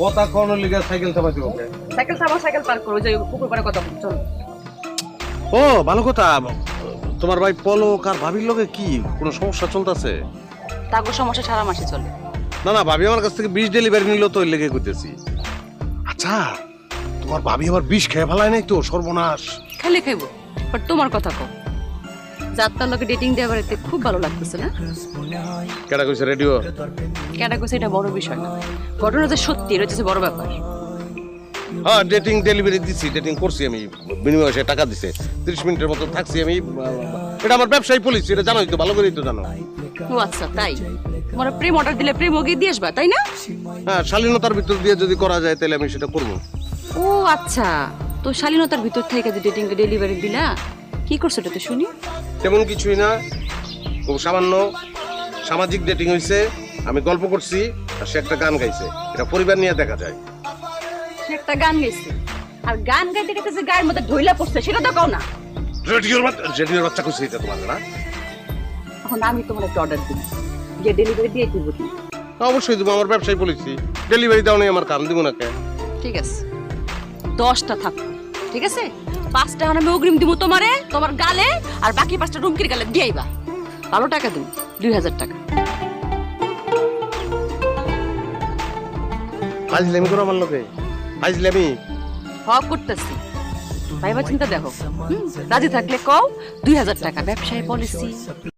কথা কোন লিগা সাইকেল চালাতে হবে? সাইকেল চালাও, সাইকেল পার্ক করো, যে পুকুর পাড়ে কথা বল, চলো। ও ভালো কথা। তোমার ভাই পলক আর ভাবির লগে কি কোনো সমস্যা চলতেছে? তাগো সমস্যা সারা মাসে চলে। না না, ভাবি আমার কাছ থেকে 20 ডেলিভারি নিল তো, ওই লেগে কইতেছি। আচ্ছা, তোমার ভাবি আবার 20 খেয়ে ফেলায় নাই তো? সর্বনাশ। খালি খাইবো, বাট তোমার কথা কও। যাত্রার লোকে ডেটিং দিয়ে বেড়াতে খুব ভালো লাগতেছে না? কেডা কইছে রেডিও? কেডা কইছে এটা বড় বিষয় না, ঘটনা যে সত্যি এটা হচ্ছে বড় ব্যাপার। হ্যাঁ, ডেটিং ডেলিভারি দিছি, ডেটিং করছি আমি, বিনিময়ে সে টাকা দিছে। 30 মিনিটের মতো থাকছি আমি। এটা আমার ব্যবসায়ী পলিসি, এটা জানোই তো, ভালো করেই তো জানো। ও আচ্ছা, তাই তোমার প্রেম অর্ডার দিলে প্রেম ওকে দিয়ে আসবা, তাই না? হ্যাঁ, শালীনতার ভিতর দিয়ে যদি করা যায় তাহলে আমি সেটা করবো। ও আচ্ছা, তো শালীনতার ভিতর থেকে যে ডেটিং ডেলিভারি দিলা, কি করছো এটা তো শুনি। তেমন কিছুই না, খুব সামান্য সামাজিক ডেটিং হইছে। আমি গল্প করছি আর সে একটা গান গাইছে, এটা পরিবার নিয়ে দেখা যায়। সে একটা গান গাইছে, আর গান গাইতে গাইতে যে গায়ের মধ্যে ঢইলা পড়ছে সেটা তো কও না। রেডিওর বাচ্চা কইছে এটা তোমার না? এখন আমি তোমার একটা অর্ডার দিই, যে ডেলিভারি দিয়ে দিব তুমি। অবশ্যই দেবো, আমার ব্যবসায়ী পলিসি। ডেলিভারি দাও নেই আমার কাম, দিব না কে? ঠিক আছে, 10টা থাকো, ঠিক আছে? 5টা এখন আমি অগ্রিম দিব তোমারে, তোমার গালে, আর বাকি 5টা রুমকির গালে দিয়ে আইবা। ভালো টাকা দিন, 2000 টাকা। ফাজলামি করো আমার লোকে, ফাজলামি। হক করতেছি, ভাইবা চিন্তা দেখো। রাজি থাকলে কও, 2000 টাকা, ব্যবসায় পলিসি।